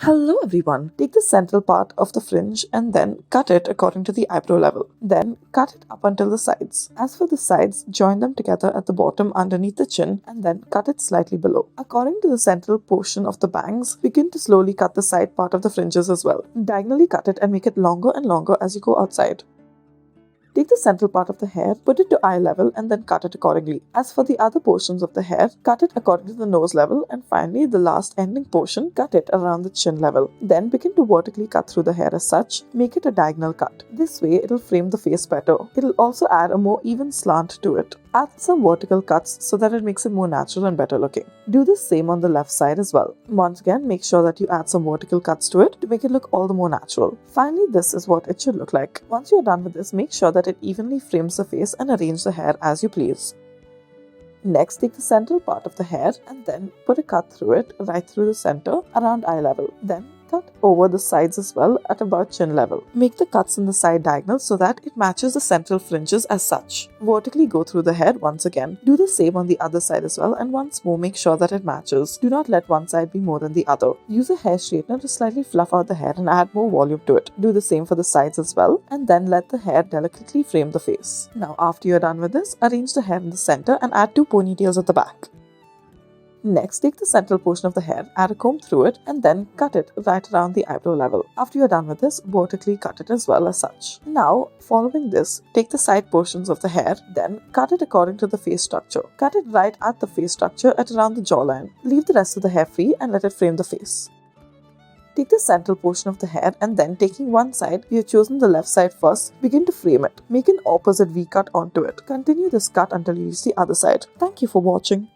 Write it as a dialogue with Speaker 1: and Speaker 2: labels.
Speaker 1: Hello everyone. Take the central part of the fringe and then cut it according to the eyebrow level. Then cut it up until the sides. As for the sides, join them together at the bottom underneath the chin and then cut it slightly below. According to the central portion of the bangs, begin to slowly cut the side part of the fringes as well. Diagonally cut it and make it longer and longer as you go outside. Take the central part of the hair, put it to eye level and then cut it accordingly. As for the other portions of the hair, cut it according to the nose level, and finally the last ending portion, cut it around the chin level. Then begin to vertically cut through the hair as such. Make it a diagonal cut. This way it'll frame the face better. It'll also add a more even slant to it. Add some vertical cuts so that it makes it more natural and better looking. Do the same on the left side as well. Once again, make sure that you add some vertical cuts to it to make it look all the more natural. Finally, this is what it should look like. Once you're done with this, make sure that it evenly frames the face and arrange the hair as you please. Next, take the central part of the hair and then put a cut through it right through the center around eye level. Then cut over the sides as well at about chin level. Make the cuts in the side diagonal so that it matches the central fringes as such. Vertically go through the hair once again. Do the same on the other side as well, and once more make sure that it matches. Do not let one side be more than the other. Use a hair straightener to slightly fluff out the hair and add more volume to it. Do the same for the sides as well, and then let the hair delicately frame the face. Now after you're done with this, arrange the hair in the center and add 2 ponytails at the back. Next, take the central portion of the hair, add a comb through it, and then cut it right around the eyebrow level. After you're done with this, vertically cut it as well as such. Now, following this, take the side portions of the hair, then cut it according to the face structure. Cut it right at the face structure at around the jawline. Leave the rest of the hair free and let it frame the face. Take the central portion of the hair and then, taking one side, you have chosen the left side first, begin to frame it. Make an opposite V cut onto it. Continue this cut until you reach the other side. Thank you for watching.